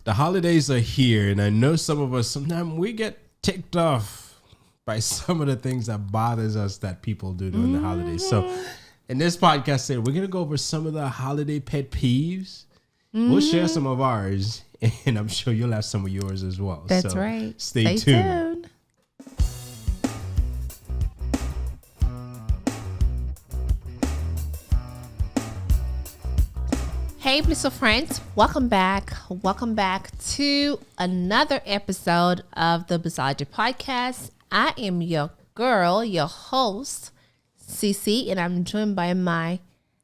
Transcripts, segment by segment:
The holidays are here, and I know some of us, sometimes we get ticked off by some of the things that bothers us that people do during the holidays. So in this podcast today, we're going to go over some of the holiday pet peeves. We'll share some of ours, and I'm sure you'll have some of yours as well. That's right. Stay tuned. Hey, Blissful friends. Welcome back. Welcome back to another episode of the Blissology podcast. I am your girl, your host, Cece, and I'm joined by my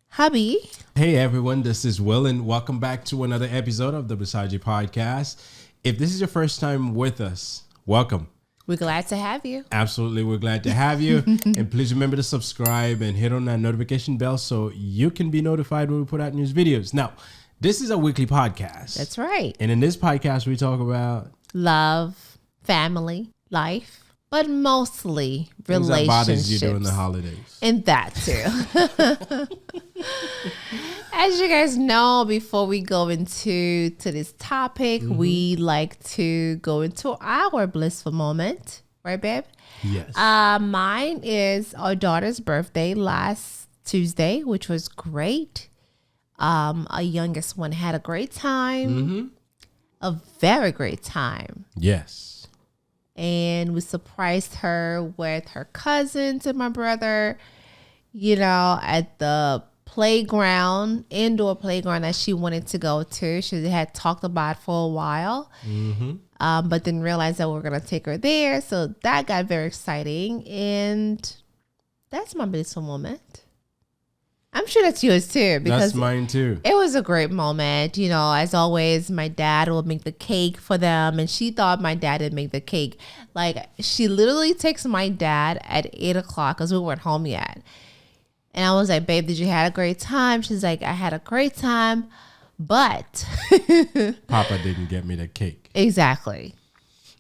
hubby. Hey everyone, this is Will, and welcome back to another episode of the Blissology podcast. If this is your first time with us, welcome. We're glad to have you. Absolutely, we're glad to have you. And please remember to subscribe and hit on that notification bell so you can be notified when we put out news videos. Now, this is a weekly podcast. That's right. And in this podcast, we talk about love, family, life, but mostly things relationships. that bothers you during the holidays. And that too. As you guys know, before we go into this topic, we like to go into our blissful moment. Right, babe? Yes. Mine is our daughter's birthday last Tuesday, which was great. Our youngest one had a great time. A very great time. Yes. And we surprised her with her cousins and my brother, you know, at the playground, indoor playground that she wanted to go to. She had talked about for a while, but didn't realize that we were going to take her there. So that got very exciting. And that's my blissful moment. I'm sure that's yours too. Because that's mine too. It was a great moment. You know, as always, my dad will make the cake for them. And she thought my dad didn't make the cake. Like, she literally texts my dad at 8 o'clock because we weren't home yet. And I was like, babe, did you have a great time? She's like, I had a great time, but Papa didn't get me the cake. Exactly.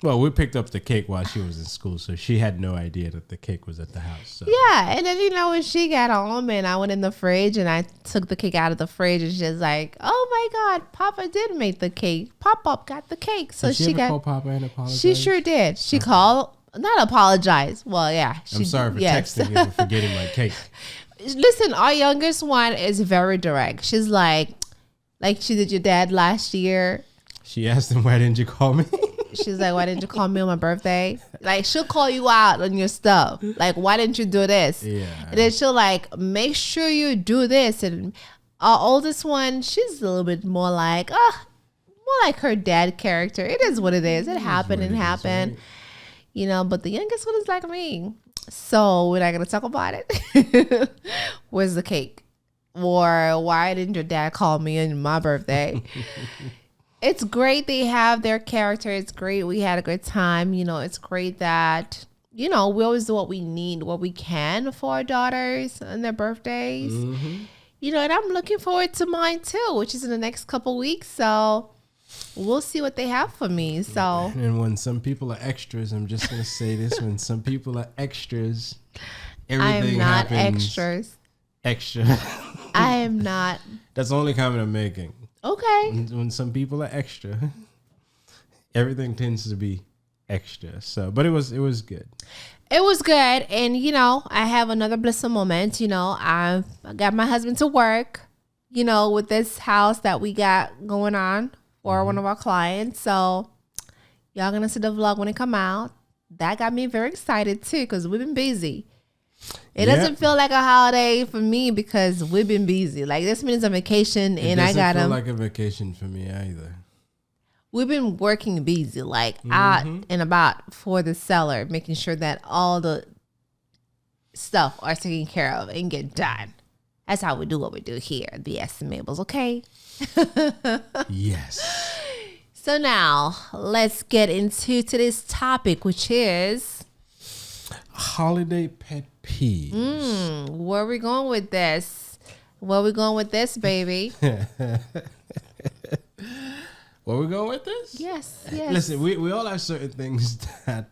Well, we picked up the cake while she was in school, so she had no idea that the cake was at the house. So. Yeah, and then, you know, when she got home and I went in the fridge and I took the cake out of the fridge and she's like, oh my God, Papa did make the cake. Pop-Up got the cake. So did she ever call Papa and apologize? She sure did. She called, not apologize. Well, yeah. I'm sorry for texting you for forgetting my cake. Listen, our youngest one is very direct. She's like she did your dad last year. She asked him, why didn't you call me? She's like, why didn't you call me on my birthday? Like, she'll call you out on your stuff. Like, why didn't you do this? Yeah. And then she'll like, make sure you do this. And our oldest one, she's a little bit more like, more like her dad character. It is what it is. It happened and happened. Right? You know, but the youngest one is like me. So we're not going to talk about it. Where's the cake? Or why didn't your dad call me on my birthday? It's great they have their character. It's great we had a good time. You know, it's great that, you know, we always do what we need, what we can for our daughters on their birthdays. You know, and I'm looking forward to mine too, which is in the next couple weeks. So we'll see what they have for me. So, and when some people are extras, I'm just going to say this, when some people are extras, everything happens. I'm not extras. Extra. I am not. That's the only comment I'm making. Okay. When some people are extra, everything tends to be extra. So, but it was good. It was good. And, you know, I have another blissful moment. You know, I got my husband to work, you know, with this house that we got going on for one of our clients. So y'all going to see the vlog when it come out. That got me very excited too, because we've been busy. It doesn't feel like a holiday for me because we've been busy. Like, this means a vacation, and I got It doesn't feel like a vacation for me either. We've been working busy, like out and about for the seller, making sure that all the stuff are taken care of and get done. That's how we do what we do here at the IamCeCeBliss, okay? Yes. So now let's get into today's topic, which is holiday pet peeves. Where are we going with this? Where are we going with this, baby? Where we going with this? Yes. Listen, we all have certain things that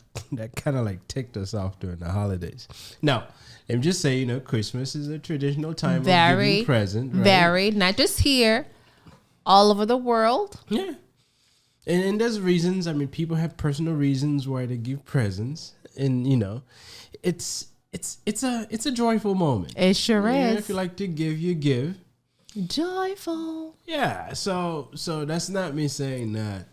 kind of like ticked us off during the holidays. Now, let me just say, you know, Christmas is a traditional time of giving presents. Right? Very, not just here, all over the world. Yeah. And there's reasons. I mean, people have personal reasons why they give presents, and it's a joyful moment. It sure is. If you like to give, you give. Joyful. Yeah. So that's not me saying that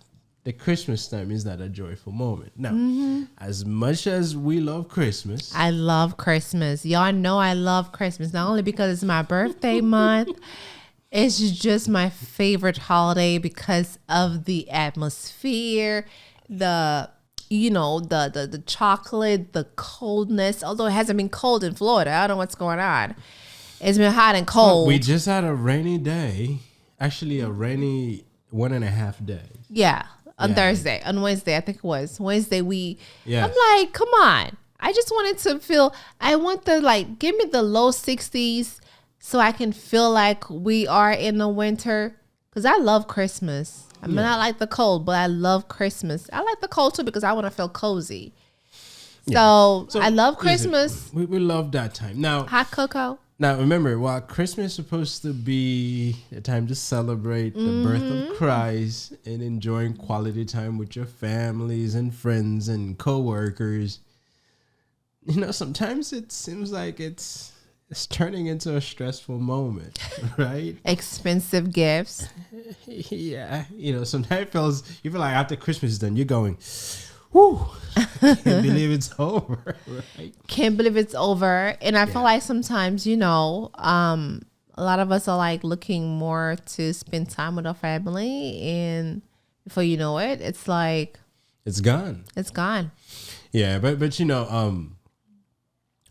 the Christmas time is not a joyful moment. No. As much as we love Christmas, I love Christmas. Y'all know I love Christmas, not only because it's my birthday month. It's just my favorite holiday because of the atmosphere, the chocolate, the coldness. Although it hasn't been cold in Florida, I don't know what's going on. It's been hot and cold. We just had a rainy day, actually a rainy 1.5 days. Yeah, on Thursday, on Wednesday, I think it was Wednesday. Yeah. I'm like, come on! I just wanted to feel. I want give me the low 60s. So I can feel like we are in the winter, because I love Christmas. I mean, I like the cold, but I love Christmas. I like the cold too because I want to feel cozy. So I love Christmas. We love that time. Now, hot cocoa. Now, remember, while Christmas is supposed to be a time to celebrate the birth of Christ and enjoying quality time with your families and friends and coworkers, sometimes it seems like it's turning into a stressful moment, right? Expensive gifts. Yeah. Sometimes you feel like after Christmas is done, you're going, whoo, can't believe it's over, right? Can't believe it's over. And I feel like sometimes, a lot of us are like looking more to spend time with our family. And before you know it, it's like. It's gone. It's gone. Yeah. But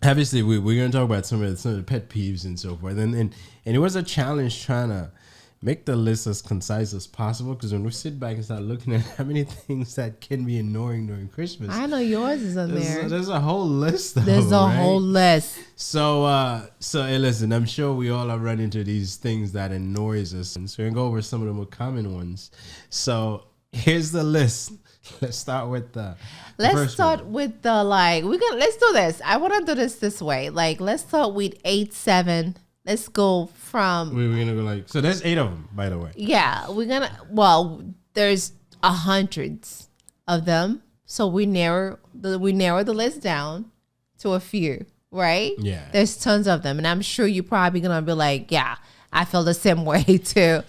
obviously, we're going to talk about some of the pet peeves and so forth. And it was a challenge trying to make the list as concise as possible, because when we sit back and start looking at how many things that can be annoying during Christmas. I know yours is on there. There's a whole list. There's a whole list. So hey, listen, I'm sure we all have run into these things that annoys us. And so we're going to go over some of the more common ones. So here's the list. Let's start with the let's start with the let's do this. I want to do this way. Let's start with 8, 7. Let's go from. We're gonna go so there's 8 of them, by the way. Yeah, there's hundreds of them, so we narrow the list down to a few, right? Yeah. There's tons of them, and I'm sure you're probably gonna be like, yeah, I feel the same way too.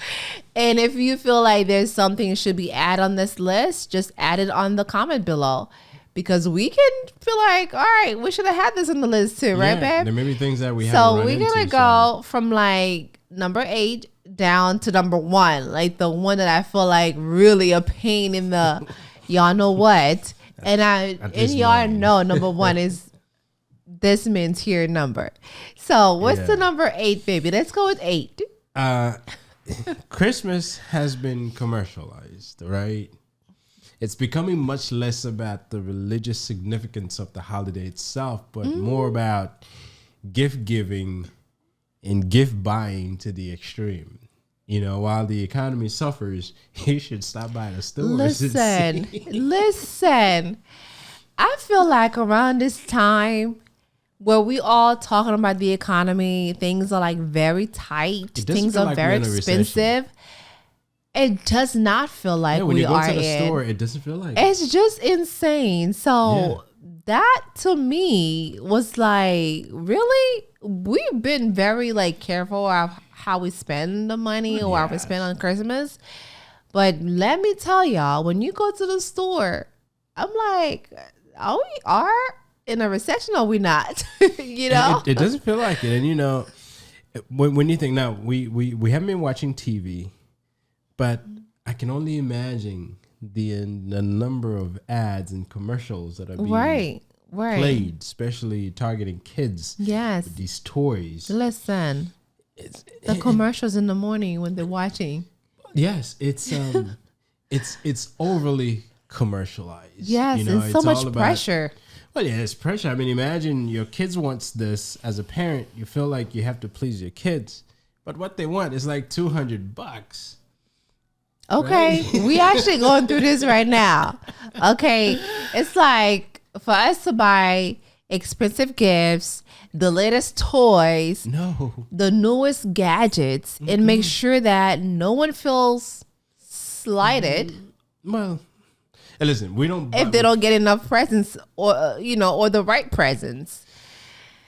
And if you feel like there's something that should be added on this list, just add it on the comment below. Because we can feel like, all right, we should have had this on the list too, right, babe? There may be things that we haven't So run we're going to go from number 8 down to number 1. The one that I feel like really a pain in the, y'all know what. And y'all know number 1 is this man's here number. So what's the number 8, baby? Let's go with 8. Christmas has been commercialized, right? It's becoming much less about the religious significance of the holiday itself, but more about gift giving and gift buying to the extreme. While the economy suffers, you should stop by the stores. Listen. I feel like around this time where we all talking about the economy, things are very tight, things are very expensive. It does not feel like when we you go are to the in. store, it doesn't feel like it's just insane. So that to me was really, we've been very careful of how we spend the money or how we spend on Christmas. But let me tell y'all, when you go to the store, I'm like, oh, we are in a recession or we not? It doesn't feel like it. And when you think now, we haven't been watching TV. But I can only imagine the number of ads and commercials that are being played, especially targeting kids. Yes, with these toys. Listen, the commercials in the morning when they're watching. Yes, it's overly commercialized. Yes, it's so much pressure. Well, yeah, it's pressure. I mean, imagine your kids wants this. As a parent, you feel like you have to please your kids, but what they want is $200. Okay, right? We actually going through this right now. Okay, it's for us to buy expensive gifts, the latest toys, the newest gadgets, and make sure that no one feels slighted. Well, listen, we don't. If they don't get enough presents or or the right presents.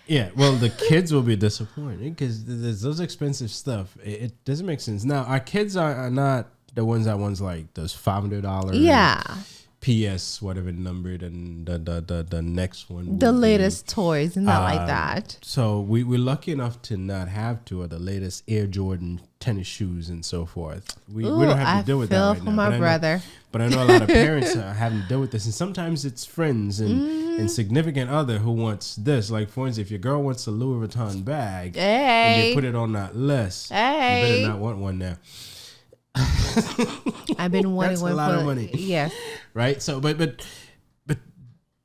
Yeah, well, the kids will be disappointed because there's those expensive stuff. It doesn't make sense. Now, our kids are not the ones that like those $500. Yeah. PS whatever numbered and the next one. The latest toys and not like that. So we're lucky enough to not have to, or the latest Air Jordan tennis shoes and so forth. We don't have to deal with that right now. My brother. But I know a lot of parents are having to deal with this, and sometimes it's friends and significant other who wants this. Like for instance, if your girl wants a Louis Vuitton bag, and you put it on that list, you better not want one now. I've been wanting That's one a lot of money. Yes. Right. So, but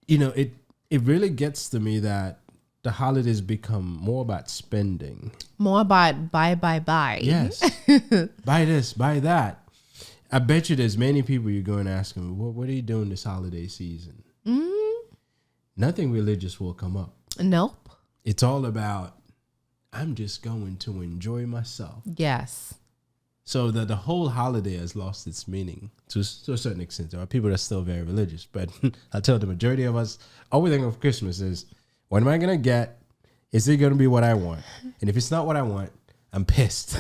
it really gets to me that the holidays become more about spending, more about buy. Yes. Buy this, buy that. I bet you there's many people you're going to ask them, what are you doing this holiday season? Nothing religious will come up. Nope. It's all about, I'm just going to enjoy myself. Yes. So the whole holiday has lost its meaning to a certain extent. There are people that are still very religious, but I tell the majority of us, all we think of Christmas is, what am I going to get? Is it going to be what I want? And if it's not what I want, I'm pissed.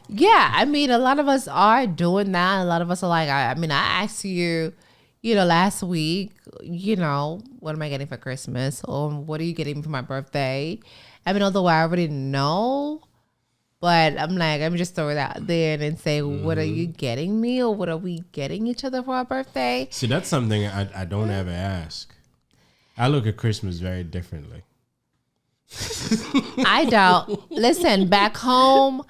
Yeah, I mean, a lot of us are doing that. A lot of us are like, I asked you, last week, what am I getting for Christmas? Or what are you getting for my birthday? I mean, although I already know, but I'm like, let me just throw it out there and say, what are you getting me? Or what are we getting each other for our birthday? See, that's something I don't ever ask. I look at Christmas very differently. I don't. Listen, back home,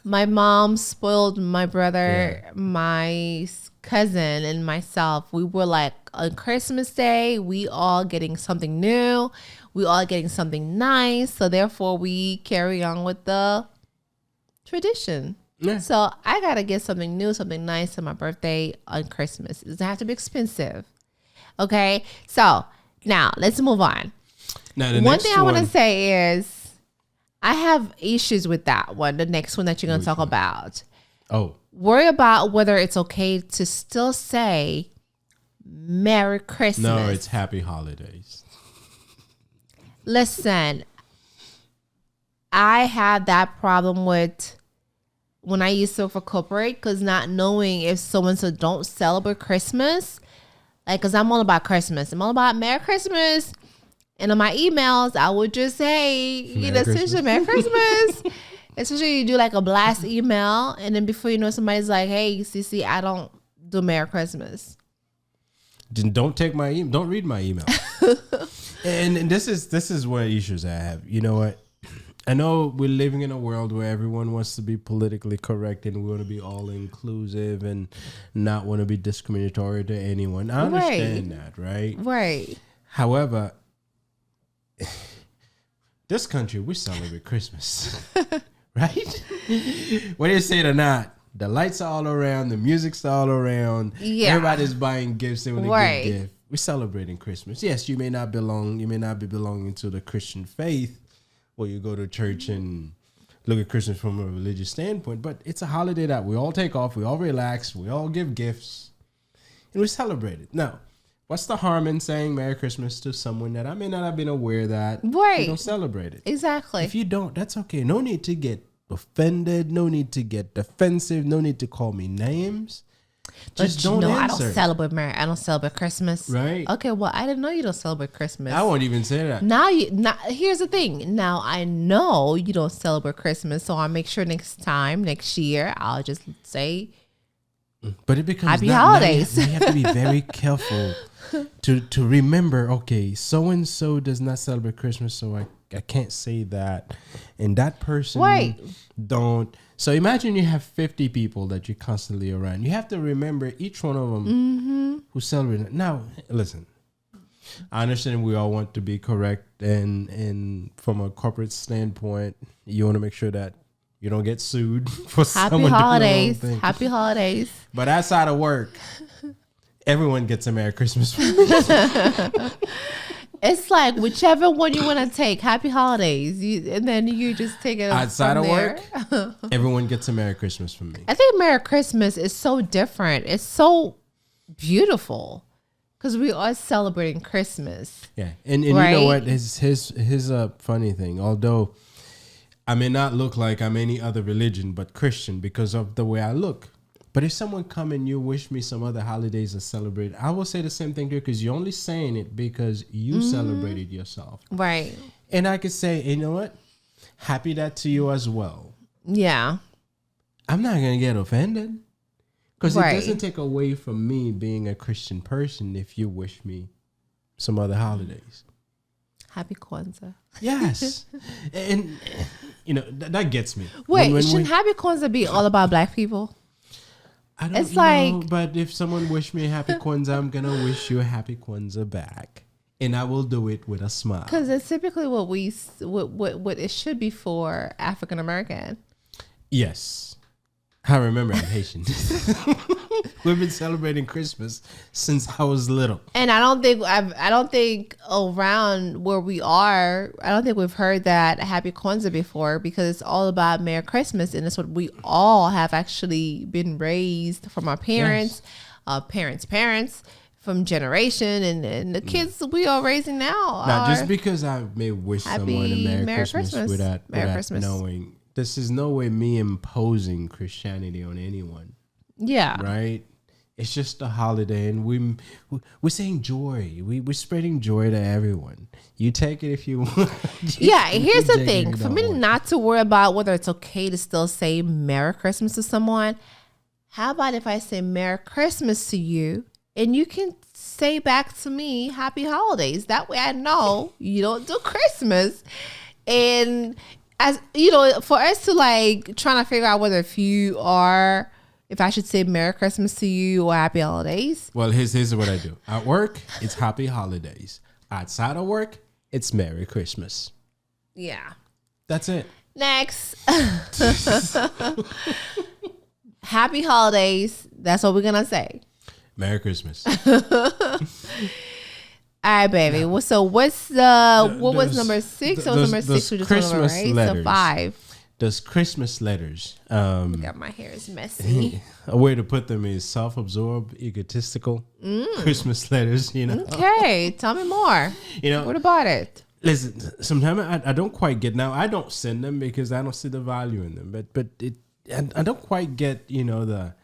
my mom spoiled my brother, my cousin, and myself. We were like, on Christmas Day, we all getting something new. We all getting something nice. So therefore, we carry on with the tradition. Yeah. So I got to get something new, something nice on my birthday on Christmas. It doesn't have to be expensive. Okay? So now let's move on. Now, one thing I want to say is I have issues with that one, the next one that you're going to talk about. Oh. Worry about whether it's okay to still say Merry Christmas. No, it's Happy Holidays. Listen, I had that problem with when I used to work for corporate, because not knowing if so-and-so don't celebrate Christmas, like, because I'm all about Christmas. I'm all about Merry Christmas. And on my emails, I would just say, essentially, Merry Christmas. Especially you do like a blast email, and then before you know, somebody's like, hey, CC, I don't do Merry Christmas. Then don't take my email. Don't read my email. and this is one of the issues I have. You know what? I know we're living in a world where everyone wants to be politically correct and we want to be all inclusive and not want to be discriminatory to anyone. I understand that, right? Right. However, this country, we celebrate Christmas, right? Whether you say it or not, the lights are all around, the music's all around. Yeah. Everybody's buying gifts. They want to give gifts. We're celebrating Christmas. Yes, you may not be belonging to the Christian faith, or you go to church and look at Christmas from a religious standpoint, but it's a holiday that we all take off, we all relax, we all give gifts, and we celebrate it. Now, what's the harm in saying Merry Christmas to someone that I may not have been aware that you don't celebrate it? Exactly. If you don't, that's okay. No need to get offended. No need to get defensive. No need to call me names. Just don't answer. I don't celebrate Christmas. Right. Okay, well, I didn't know you don't celebrate Christmas. I won't even say that. Now, here's the thing. Now, I know you don't celebrate Christmas, so I'll make sure next year, I'll just say, but it becomes Happy Holidays. You have to be very careful to remember, okay, so-and-so does not celebrate Christmas, so I can't say that. And that person don't. So imagine you have 50 people that you're constantly around. You have to remember each one of them who celebrate it. Now, listen, I understand we all want to be correct. And from a corporate standpoint, you want to make sure that you don't get sued for someone holidays. doing the wrong thing. Happy holidays. But outside of work, everyone gets a Merry Christmas from me. It's like whichever one you want to take. Happy holidays, and then you just take it outside from of there. work. Everyone gets a Merry Christmas from me. I think Merry Christmas is so different. It's so beautiful because we are celebrating Christmas. Yeah, and right? You know what? His funny thing. Although I may not look like I'm any other religion but Christian because of the way I look. But if someone come and you wish me some other holidays to celebrate, I will say the same thing to you because you're only saying it because you celebrated yourself. Right. And I could say, you know what? Happy that to you as well. Yeah. I'm not going to get offended because Right. it doesn't take away from me being a Christian person if you wish me some other holidays. Happy Kwanzaa. Yes. And, you know, that gets me. Wait, shouldn't Happy Kwanzaa be all about black people? I don't it's know, like, but if someone wish me a happy Kwanzaa, I'm gonna wish you a happy Kwanzaa back, and I will do it with a smile. Because it's typically what it should be for African American. Yes, I remember. I'm Haitian. We've been celebrating Christmas since I was little, and I don't think around where we are, I don't think we've heard that Happy Kwanzaa before because it's all about Merry Christmas, and it's what we all have actually been raised from our parents, parents, from generation, and the kids we are raising now. Now, just because I may wish someone a Merry Christmas without Christmas. knowing, this is no way me imposing Christianity on anyone. Yeah. Right. It's just a holiday, and we're saying joy. We're spreading joy to everyone. You take it if you want. Yeah, here's the thing. For me not to worry about whether it's okay to still say Merry Christmas to someone, how about if I say Merry Christmas to you, and you can say back to me Happy Holidays? That way I know you don't do Christmas. And as you know, for us to like trying to figure out whether if I should say Merry Christmas to you or Happy Holidays. Well, here's what I do. At work, it's Happy Holidays. Outside of work, it's Merry Christmas. Yeah. That's it. Next. Happy Holidays. That's what we're going to say. Merry Christmas. All right, baby. Well, so what was number 6? So number 6 we just went over, right? Letters. So 5. Does Christmas letters. Got my hair is messy. A way to put them is self-absorbed, egotistical. Christmas letters, you know. Okay, tell me more. You know, what about it? Listen, sometimes I don't quite get. Now I don't send them because I don't see the value in them. But I don't quite get, you know, the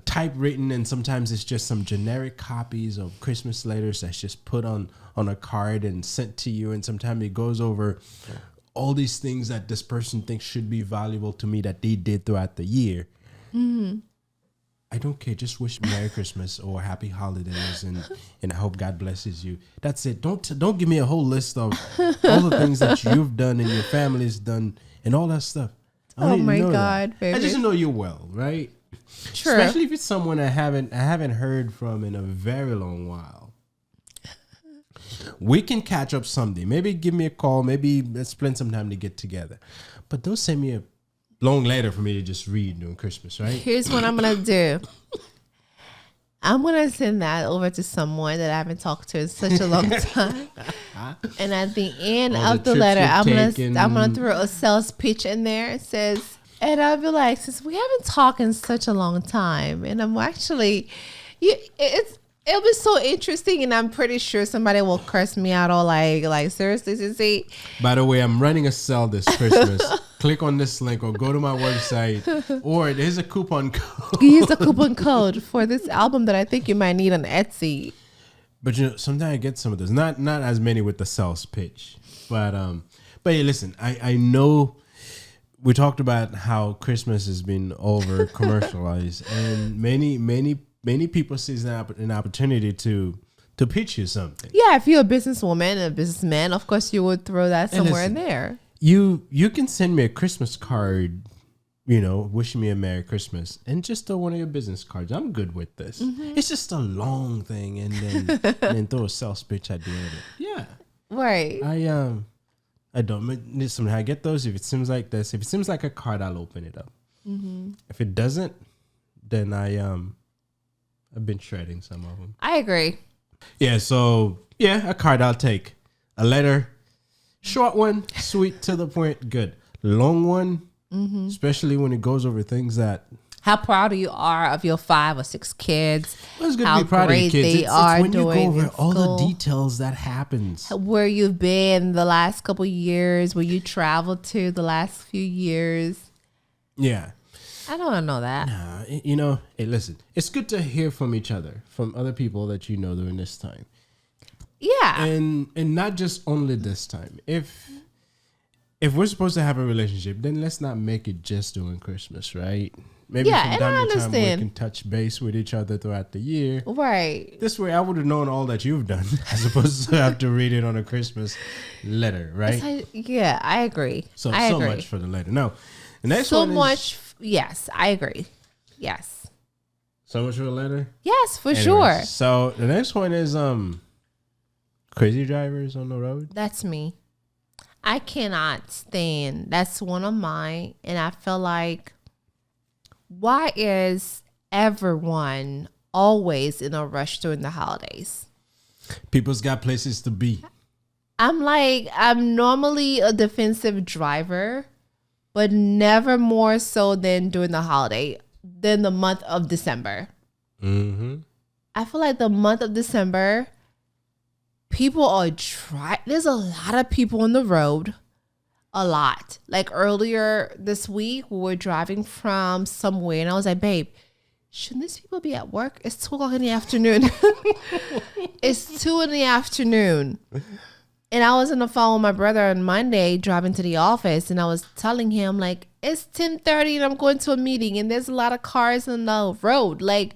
typewritten, and sometimes it's just some generic copies of Christmas letters that's just put on a card and sent to you, and sometimes it goes over all these things that this person thinks should be valuable to me that they did throughout the year. Mm-hmm. I don't care. Just wish Merry Christmas or Happy Holidays, and I hope God blesses you. That's it. Don't give me a whole list of all the things that you've done and your family's done and all that stuff. Oh my God, baby. I just know you well, right? True. Especially if it's someone I haven't heard from in a very long while. We can catch up someday. Maybe give me a call. Maybe let's plan some time to get together. But don't send me a long letter for me to just read during Christmas, right? Here's what I'm going to do. I'm going to send that over to someone that I haven't talked to in such a long time. And at the end of the letter, I'm going to throw a sales pitch in there. It says, and I'll be like, since we haven't talked in such a long time, and I'm actually, it'll be so interesting, and I'm pretty sure somebody will curse me out or like seriously, Sissy. By the way, I'm running a sale this Christmas. Click on this link or go to my website, or there's a coupon code. Use the coupon code for this album that I think you might need on Etsy. But you know, sometimes I get some of those. Not as many with the sales pitch, but hey, listen, I know we talked about how Christmas has been over commercialized, and many people see an opportunity to pitch you something. Yeah, if you're a businesswoman, a businessman, of course you would throw that somewhere in there. You can send me a Christmas card, you know, wishing me a Merry Christmas, and just throw one of your business cards. I'm good with this. Mm-hmm. It's just a long thing, and then throw a sales pitch at the end of it. Yeah, right. I don't. Listen, I get those. If it seems like this, if it seems like a card, I'll open it up. Mm-hmm. If it doesn't, then I've been shredding some of them. I agree. Yeah, so a card I'll take. A letter, short one, sweet to the point, good. Long one, especially when it goes over things that. How proud you are of your 5 or 6 kids. Well, it's good to be proud of your kids. They are when you go doing over all school, the details that happens. where you've been the last couple of years, where you traveled to the last few years. Yeah. I don't want to know that. Hey, listen, it's good to hear from each other, from other people that you know during this time. Yeah. And not just only this time. If we're supposed to have a relationship, then let's not make it just during Christmas, right? Maybe Yeah, from and time I to time we understand. can touch base with each other throughout the year. Right. This way I would have known all that you've done as opposed to have to read it on a Christmas letter, right? Yeah, I agree. So I agree. much for the letter. No. The next So one is, much. Yes, I agree. Yes. so much for the letter? Yes, for Anyways, sure. So the next one is crazy drivers on the road. That's me. I cannot stand. That's one of mine. And I feel like, why is everyone always in a rush during the holidays? People's got places to be. I'm normally a defensive driver, but never more so than during the holiday, than the month of December. Mm-hmm. I feel like the month of December, people are there's a lot of people on the road. A lot. Like earlier this week, we were driving from somewhere and I was like, babe, shouldn't these people be at work? It's 2 o'clock in the afternoon. It's 2 in the afternoon. And I was on the phone with my brother on Monday driving to the office and I was telling him like, it's 10:30 and I'm going to a meeting and there's a lot of cars on the road. Like,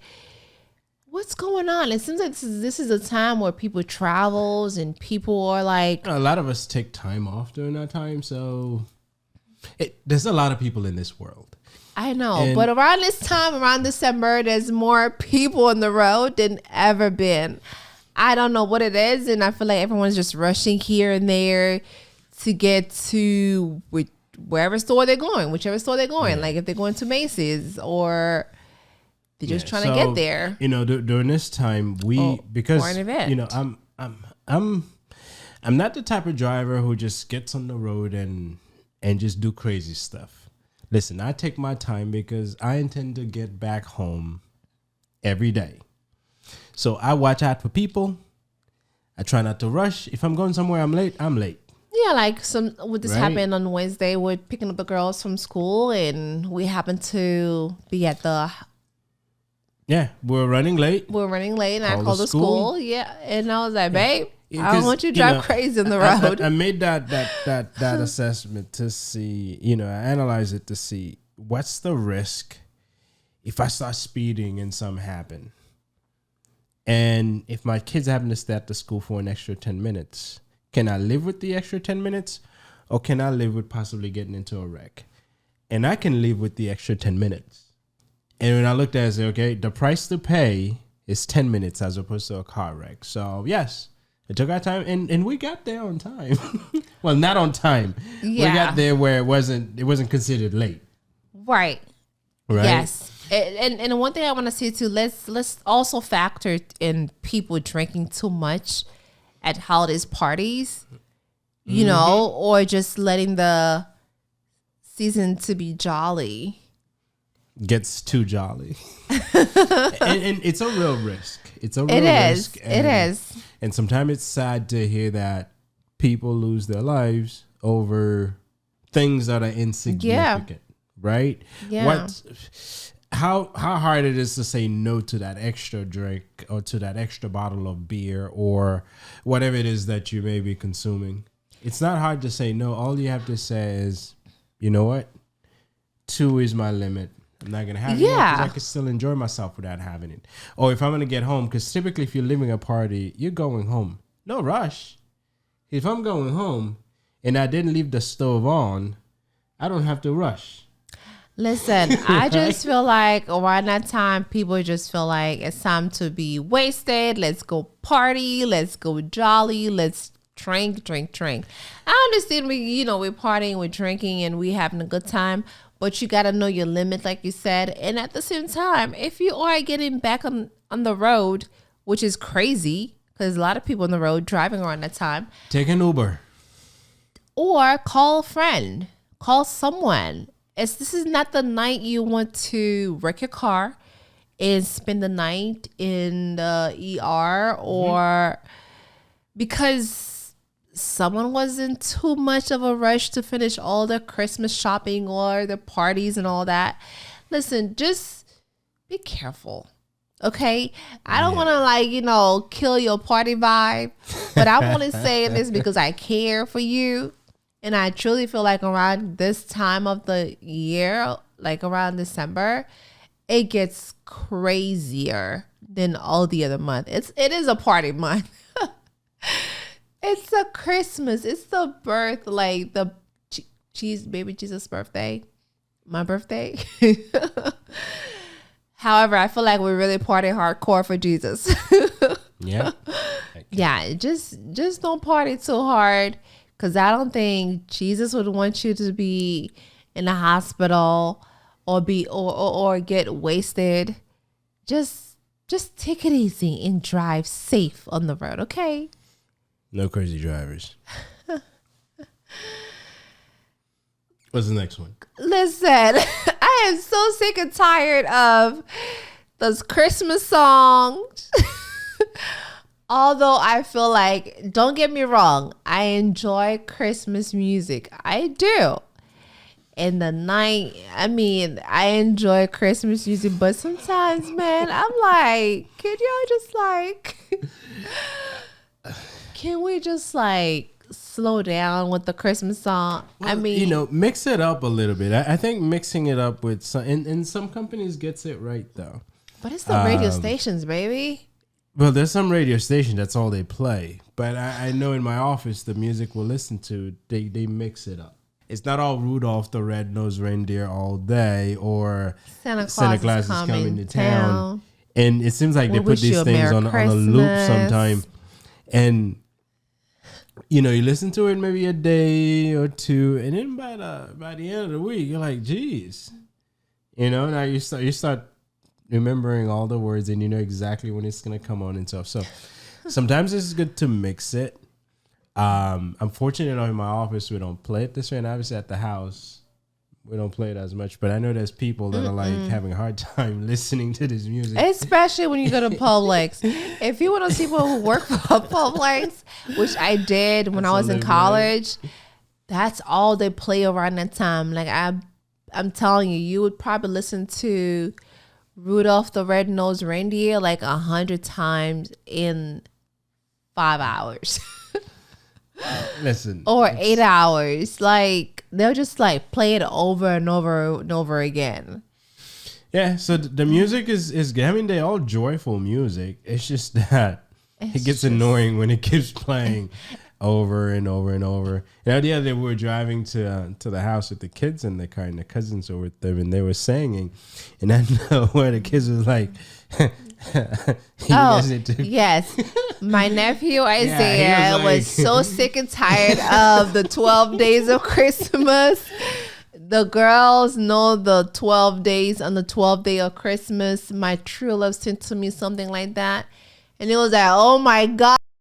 what's going on? It seems like this is a time where people travels and people are like... A lot of us take time off during that time, so there's a lot of people in this world. I know, but around this time, around December, there's more people on the road than ever been. I don't know what it is, and I feel like everyone's just rushing here and there to get to wherever store they're going, whichever store they're going. Like if they're going to Macy's or... They're just trying to get there. During this time, because or an event. I'm not the type of driver who just gets on the road and just do crazy stuff. Listen, I take my time because I intend to get back home every day. So I watch out for people. I try not to rush. If I'm going somewhere, I'm late. Yeah, like happened on Wednesday. We're picking up the girls from school, and we happened to be at the. Yeah, we're running late. And I called the school. Yeah, and I was like, babe, I don't want you to drive crazy on the road. I made that assessment to see, I analyze it to see what's the risk if I start speeding and something happen. And if my kids happen to stay at the school for an extra 10 minutes, can I live with the extra 10 minutes or can I live with possibly getting into a wreck? And I can live with the extra 10 minutes. And when I looked at it, I said, okay, the price to pay is 10 minutes as opposed to a car wreck. So, yes, it took our time, and we got there on time. Well, not on time. Yeah. We got there where it wasn't considered late. Right. Yes. And one thing I want to say, too, let's also factor in people drinking too much at holidays parties, or just letting the season to be jolly. Gets too jolly. and it's a real risk. It is. It is. And sometimes it's sad to hear that people lose their lives over things that are insignificant. Right? Yeah. How hard it is to say no to that extra drink or to that extra bottle of beer or whatever it is that you may be consuming. It's not hard to say no. All you have to say is, you know what? 2 is my limit. I'm not going to have it because I can still enjoy myself without having it. Or if I'm going to get home, because typically if you're leaving a party, you're going home. No rush. If I'm going home and I didn't leave the stove on, I don't have to rush. Listen, I just feel like around that time, people just feel like it's time to be wasted. Let's go party. Let's go jolly. Let's drink. I understand we're partying, we're drinking, and we're having a good time. But you got to know your limit, like you said. And at the same time, if you are getting back on the road, which is crazy, because a lot of people on the road driving around that time. Take an Uber. Or call a friend. Call someone. This is not the night you want to wreck your car and spend the night in the ER or because someone was in too much of a rush to finish all the Christmas shopping or the parties and all that. Listen, just be careful. Okay? I don't want to kill your party vibe, but I'm only saying this because I care for you. And I truly feel like around this time of the year, like around December, it gets crazier than all the other months. It is a party month. It's a Christmas. It's the birth, like the baby Jesus birthday, my birthday. However, I feel like we really party hardcore for Jesus. Yeah. Yeah. Just don't party too hard. Because I don't think Jesus would want you to be in the hospital or get wasted. Just take it easy and drive safe on the road, okay? No crazy drivers. What's the next one? Listen, I am so sick and tired of those Christmas songs. Although I feel like, don't get me wrong, I enjoy Christmas music. I do. In the night, I enjoy Christmas music, but sometimes, man, I'm like, can we just slow down with the Christmas song? Well, mix it up a little bit. I think mixing it up with some, and some companies gets it right though. But it's the radio stations, baby. Well, there's some radio station that's all they play. But I know in my office, the music we'll listen to, they mix it up. It's not all Rudolph the Red-Nosed Reindeer all day or Santa Claus is coming to town. And it seems like they put these things on a loop sometime. And, you listen to it maybe a day or two. And then by the end of the week, you're like, geez. Now you start remembering all the words and you know exactly when it's going to come on and stuff. So sometimes it's good to mix it. I'm fortunate in my office we don't play it this way, and obviously at the house we don't play it as much, but I know there's people that are like having a hard time listening to this music, especially when you go to Publix. If you want to see people who work for Publix, which I did when I was in college, that's all they play around that time. Like I'm telling you, you would probably listen to Rudolph the Red-Nosed Reindeer 100 times in 5 hours. Listen, or 8 hours. They'll just play it over and over and over again. Yeah, so the music is good. They're all joyful music. It's just that it gets annoying when it keeps playing over and over and over. The other day we were driving to the house with the kids in the car, and the cousins were with them, and they were singing, and I know where the kids was like, yes, my nephew Isaiah was so sick and tired of the 12 days of Christmas. The girls know the 12 days on the 12th day of Christmas. My true love sent to me something like that, and it was like, oh my God.